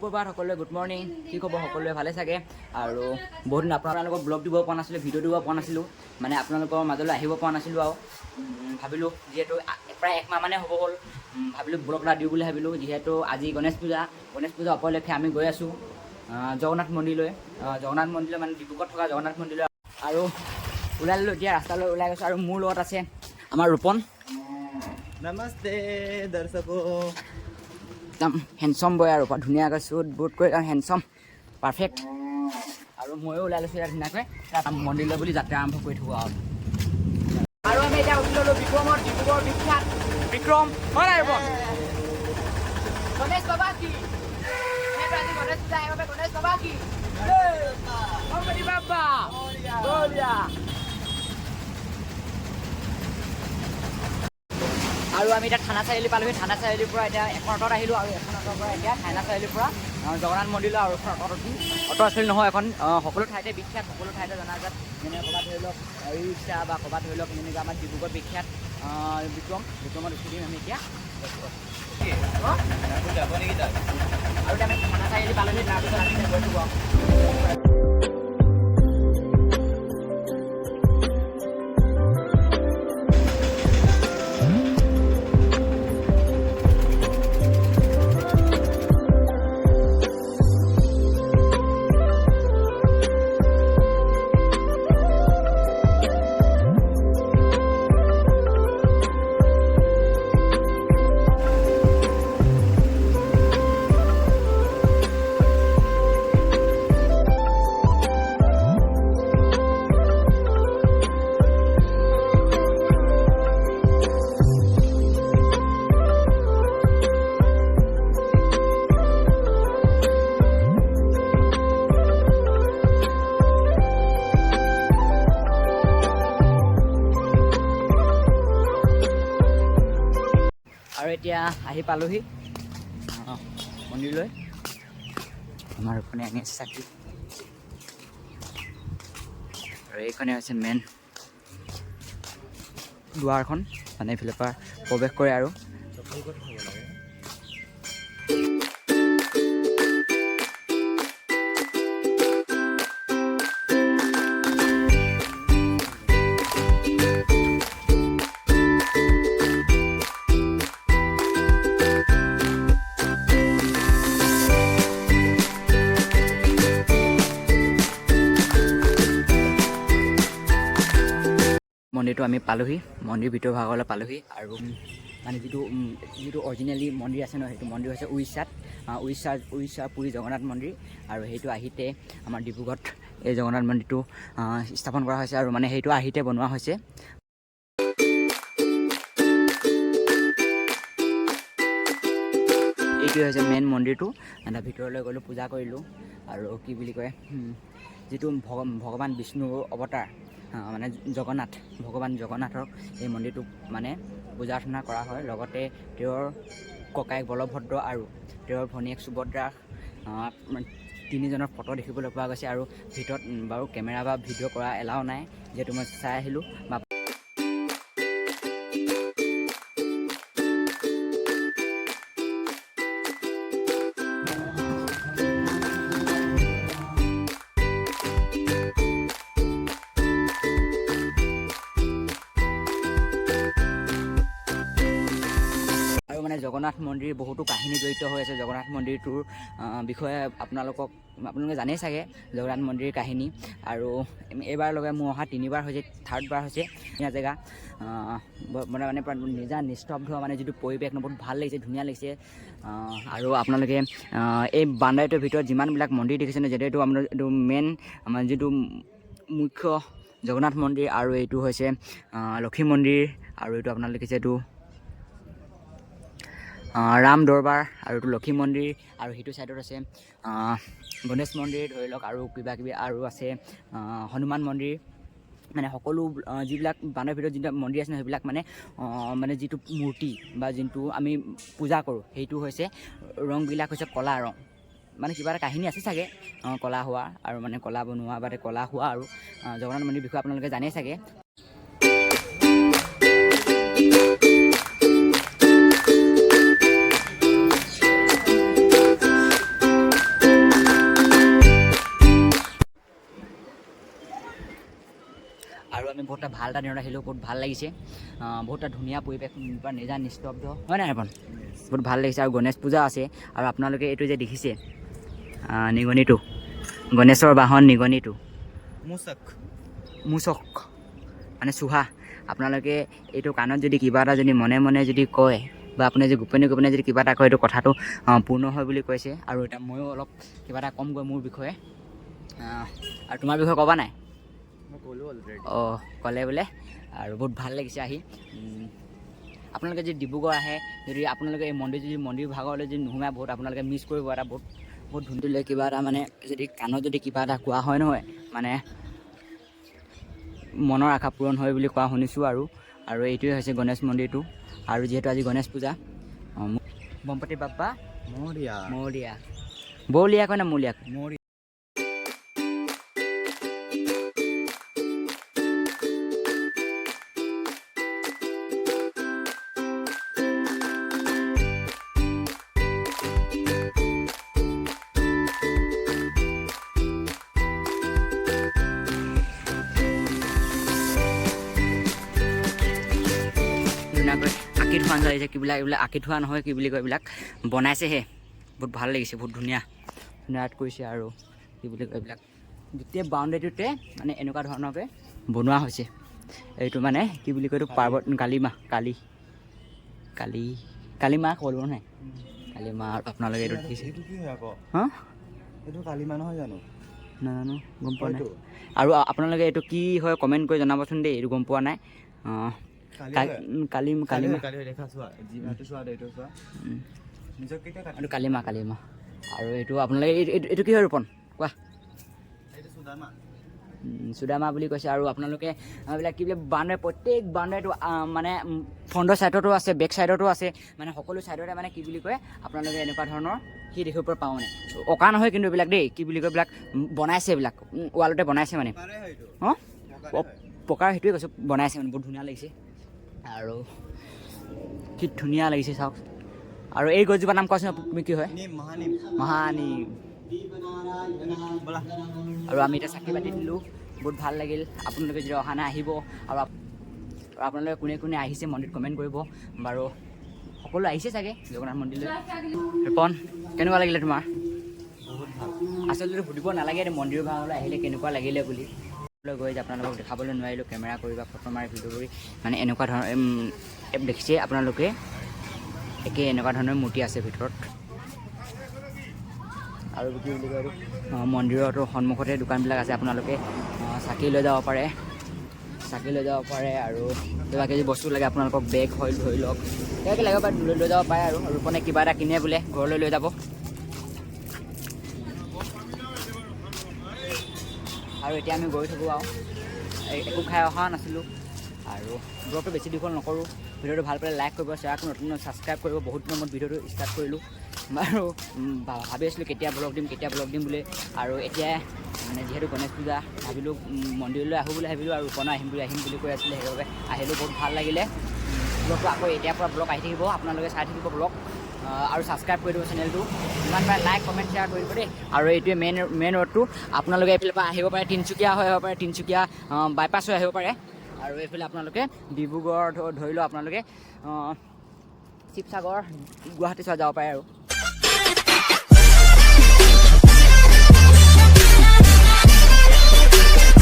সুপ্ৰভাত সকলোৱে, good morning. কি খবৰ সকলোৱে, ভালে চাগে? আৰু বহুত দিন আপোনালোকক ব্লগ দিব পৰা নাছিলোঁ, ভিডিঅ' দিব পৰা নাছিলোঁ, মানে আপোনালোকৰ মাজলৈ আহিব পৰা নাছিলোঁ। আৰু ভাবিলোঁ যিহেতু প্ৰায় একমাহ মানে হ'ব হ'ল, ভাবিলোঁ ব্লগ এটা দিওঁ বুলি ভাবিলোঁ। যিহেতু আজি গণেশ পূজা উপলক্ষে আমি গৈ আছোঁ জগন্নাথ মন্দিৰলৈ মানে ডিব্ৰুগড়ত থকা জগন্নাথ মন্দিৰলৈ। আৰু ওলাই ল'লোঁ, এতিয়া ৰাস্তালৈ ওলাই গৈছোঁ। আৰু মোৰ লগত আছে আমাৰ ৰূপন। নমস্তে দৰ্শকো। একদম হেণ্ডচম বয় আৰু ধুনীয়াকৈ চুট বুট কৰি হেণ্ডচম পাৰফেক্ট। আৰু ময়ো ওলাই লৈছোঁ ইয়াত ধুনীয়াকৈ মন্দিৰলৈ বুলি যাত্ৰা আৰম্ভ কৰি থ'ব। আৰু আমি এতিয়া উঠি ল'লোঁ বিক্ৰমৰ, ডিব্ৰুগড়ৰ বিখ্যাত বিক্ৰম। হয় নাই ৰূপন? গণেশ বাবা কি আজি গণেশ পূজা আহিব, গণেশ বাবা কি গণপতি বাবা বঢ়িয়া। আৰু আমি এতিয়া থানা চাৰিআলি পালোঁহি। থানা চাৰিআলিৰ পৰা এতিয়া এখন অটত আহিলোঁ, আৰু এখন অটৰ পৰা এতিয়া থানা চাৰিআলিৰ পৰা জগন্নাথ মন্দিৰলৈ আৰু এখন অট আছিল নহয়, এখন সকলো ঠাইতে বিখ্যাত, সকলো ঠাইতে জনাজাত। যেনে ক'ৰবাত ধৰি লওক ই ৰিক্সা বা ক'ৰবাত ধৰি লওক যেনেকৈ আমাৰ ডিব্ৰুগড় বিখ্যাত বিক্ৰমত উঠি দিম আমি এতিয়া। আৰু এতিয়া আমি থানা চাৰিআলি পালোঁহি, তাৰপিছত আমি গৈ থাকোঁ। আৰু এতিয়া আহি পালোহি মন্দিৰলৈ। আমাৰ ওপৰতে আনি আছে চাকি, আৰু এইখনে হৈছে মেইন দুৱাৰখন, মানে এইফালৰ পৰা প্ৰৱেশ কৰে। আৰু মন্দিৰটো আমি পালোহি, মন্দিৰ ভিতৰ ভাগলৈ পালোহি। আৰু মানে যিটো অৰিজিনেলি মন্দিৰ আছে ন, সেইটো মন্দিৰ হৈছে উৰিষ্যাৰ পুৰী জগন্নাথ মন্দিৰ। আৰু সেইটো আহিতে আমাৰ ডিব্ৰুগড়ত এই জগন্নাথ মন্দিৰটো স্থাপন কৰা হৈছে, আৰু মানে সেইটো আহিতে বনোৱা হৈছে। এইটোৱে হৈছে মেইন মন্দিৰটো। মানে ভিতৰলৈ গ'লোঁ, পূজা কৰিলোঁ। আৰু কি বুলি কয়, যিটো ভগৱান বিষ্ণুৰ অৱতাৰ, মানে ভগৱান জগন্নাথক এই মন্দিৰটোক মানে পূজা অৰ্চনা কৰা হয়। লগতে তেওঁৰ ককায়েক বলভদ্ৰ আৰু তেওঁৰ ভনীয়েক সুভদ্ৰা তিনিজনৰ ফটো দেখিবলৈ পোৱা গৈছে। আৰু ভিতৰত বাৰু কেমেৰা বা ভিডিঅ' কৰা এলাও নাই, যিহেতু মই চাই আহিলোঁ। মানে জগন্নাথ মন্দিৰ বহুতো কাহিনী জড়িত হৈ আছে। জগন্নাথ মন্দিৰটোৰ বিষয়ে আপোনালোকে জানেই চাগে, জগন্নাথ মন্দিৰৰ কাহিনী। আৰু এইবাৰ লগে মোৰ অহা 3বাৰ হৈছে, 3rd বাৰ হৈছে। ধুনীয়া জেগা, মানে নিজা নিস্তব্ধ, মানে যিটো পৰিৱেশ বহুত ভাল লাগিছে, ধুনীয়া লাগিছে। আৰু আপোনালোকে এই বাউণ্ডাৰীটোৰ ভিতৰত যিমানবিলাক মন্দিৰ দেখিছে ন, যিহেতু আপোনাৰ এইটো মেইন আমাৰ যিটো মুখ্য জগন্নাথ মন্দিৰ। আৰু এইটো হৈছে লক্ষী মন্দিৰ, আৰু এইটো আপোনালোকে দেখিছে এইটো ৰাম দৰবাৰ, আৰু এইটো লক্ষী মন্দিৰ। আৰু সেইটো ছাইডত আছে গণেশ মন্দিৰ ধৰি লওক, আৰু কিবাকিবি আৰু আছে হনুমান মন্দিৰ। মানে সকলো যিবিলাক বানৰ ভিতৰত যিবিলাক মন্দিৰ আছে সেইবিলাক মানে যিটো মূৰ্তি বা যিটো আমি পূজা কৰোঁ, সেইটো হৈছে ৰংবিলাক হৈছে ক'লা ৰং। মানে কিবা এটা কাহিনী আছে চাগে ক'লা হোৱা, আৰু মানে ক'লা বনোৱা বা ক'লা হোৱা। আৰু জগন্নাথ মন্দিৰ বিষয়ে আপোনালোকে জানেই চাগে। আমি বহুত এটা ভাল এটা দিনত আহিলোঁ, বহুত ভাল লাগিছে। বহুত এটা ধুনীয়া পৰিৱেশ, পৰা নিজা নিস্তব্ধ হয় নাই ৰিপন? বহুত ভাল লাগিছে। আৰু গণেশ পূজা আছে। আৰু আপোনালোকে এইটো যে দেখিছে নিগনিটো, গণেশৰ বাহন নিগনিটো, মুচক মানে চুহা। আপোনালোকে এইটো কাণত যদি কিবা এটা যদি মনে মনে যদি কয়, বা আপুনি যদি গোপনে গোপনে যদি কিবা এটা কয়, এইটো কথাটো পূৰ্ণ হয় বুলি কৈছে। আৰু এতিয়া ময়ো অলপ কিবা এটা ক'মগৈ মোৰ বিষয়ে। আৰু তোমাৰ বিষয়ে ক'বা নাই? অঁ ক'লে বোলে। আৰু বহুত ভাল লাগিছে আহি। আপোনালোকে যদি ডিব্ৰুগড় আহে, যদি আপোনালোকে এই মন্দিৰ ভাগলৈ যদি নোসোমায়, বহুত আপোনালোকে মিছ কৰিব। এটা বহুত ধুনীয়া কিবা এটা মানে যদি কাণত যদি কিবা এটা কোৱা হয় নহয়, মানে মনৰ আশা পূৰণ হয় বুলি কোৱা শুনিছোঁ। আৰু এইটোৱে হৈছে গণেশ মন্দিৰটো। আৰু যিহেতু আজি গণেশ পূজা, গণপতি বাপ্পা মৌৰিয়া। বৌলিয়া কয় নে মৌলিয়া কয়? ধুনীয়াকৈ আঁকি থোৱা লাগিছে। কিবিলাক এইবিলাক আঁকি থোৱা নহয়, কি বুলি কয়, এইবিলাক বনাইছেহে। বহুত ভাল লাগিছে, বহুত ধুনীয়া আৰ্ট কৰিছে। আৰু কি বুলি কয়, এইবিলাক গোটেই বাউণ্ডেৰীটোতে মানে এনেকুৱা ধৰণৰকৈ বনোৱা হৈছে। এইটো মানে কি বুলি কয়, এইটো কালী মা ক'ব নাই, কালী মা। আপোনালোকে এইটো দেখিছে? হা, এইটো কালী মা নহয় জানো? নাজানো, গম পোৱা নাই। আৰু আপোনালোকে এইটো কি হয় কমেণ্ট কৰি জনাবচোন দেই, এইটো গম পোৱা নাই। কালী মা, কালী মা। আৰু এইটো আপোনালোকে এইটো কি হয় ৰোপণ কোৱা? চুদামা বুলি কৈছে। আৰু আপোনালোকে এইবিলাক কি বোলে, বাউণ্ডেৰী, প্ৰত্যেক বাউণ্ডেৰীটো মানে ফ্ৰণ্টৰ ছাইডতো আছে, বেক ছাইডতো আছে, মানে সকলো ছাইডতে মানে কি বুলি কয়, আপোনালোকে এনেকুৱা ধৰণৰ সি দেখিব পৰা পাওঁ। মানে অঁকা নহয় কিন্তু এইবিলাক দেই, কি বুলি কয়, এইবিলাক বনাইছে, এইবিলাক ৱালতে বনাইছে মানে। অঁ পকাৰ, সেইটোৱে কৈছোঁ, বনাইছে মানে। বহুত ধুনীয়া লাগিছে। আৰু কি ধুনীয়া লাগিছে চাওক। আৰু এই গছজোপাৰ নাম কোৱাচোন, তুমি কি হয়? মহানিম। আৰু আমি এতিয়া চাকি বাতি দিলোঁ, বহুত ভাল লাগিল। আপোনালোকে যদি অহা নাই আহিব। আৰু আপোনালোকে কোনে কোনে আহিছে মন্দিৰত কমেণ্ট কৰিব বাৰু। সকলো আহিছে চাগে জগন্নাথ মন্দিৰলৈ। ৰিপন, কেনেকুৱা লাগিলে তোমাৰ? আচলতে সুধিব নালাগে মন্দিৰৰ ভাগলৈ আহিলে কেনেকুৱা লাগিলে বুলি। গৈ আপোনালোকক দেখাবলৈ নোৱাৰিলোঁ, কেমেৰা কৰি বা ফটো মাৰি ভিডিঅ' কৰি। মানে এনেকুৱা ধৰণৰ দেখিছে আপোনালোকে, একে এনেকুৱা ধৰণৰ মূৰ্তি আছে ভিতৰত। আৰু কি বুলি কয়, মন্দিৰতো সন্মুখতে দোকানবিলাক আছে। আপোনালোকে চাকি লৈ যাব পাৰে, আৰু কিবা কিবি বস্তু লাগে আপোনালোকক, বেগ হয় ধৰি লওক, কিবাকৈ লাগিব পাৰে, লৈ যাব পাৰে। আৰু ৰোপণে কিবা এটা কিনে বোলে ঘৰলৈ লৈ যাব। আৰু এতিয়া আমি গৈ থাকোঁ আৰু একো খাই অহা নাছিলোঁ। আৰু ব্লগটো বেছি দীঘল নকৰোঁ। ভিডিঅ'টো ভাল পালে লাইক কৰিব, শ্বেয়াৰ কৰিব, নতুন ছাবস্ক্ৰাইব কৰিব। বহুত দিনৰ মূৰত ভিডিঅ'টো ষ্টাৰ্ট কৰিলোঁ বাৰু। ভাবি আছিলোঁ কেতিয়া ব্লগ দিম বুলি। আৰু এতিয়া মানে যিহেতু গণেশ পূজা, ভাবিলোঁ মন্দিৰলৈ আহোঁ বুলি ভাবিলোঁ। আৰু ৰোপণো আহিম বুলি কৈ আছিলে, সেইবাবে আহিলোঁ। বহুত ভাল লাগিলে। ব্লগটো আকৌ এতিয়াৰ পৰা ব্লগ আহি থাকিব, আপোনালোকে চাই থাকিব ব্লগ। আৰু ছাবস্ক্ৰাইব কৰি দিব চেনেলটো। যিমান পাৰে লাইক কমেণ্ট শ্বেয়াৰ কৰিব দেই। আৰু এইটোৱে মেইন ৰোডটো। আপোনালোকে এইফালৰ পৰা আহিব পাৰে, তিনিচুকীয়া হৈ আহিব পাৰে, তিনিচুকীয়া বাইপাছ হৈ আহিব পাৰে। আৰু এইফালে আপোনালোকে ডিব্ৰুগড় ধৰি লওক, আপোনালোকে শিৱসাগৰ, গুৱাহাটী চোৱা যাব পাৰে আৰু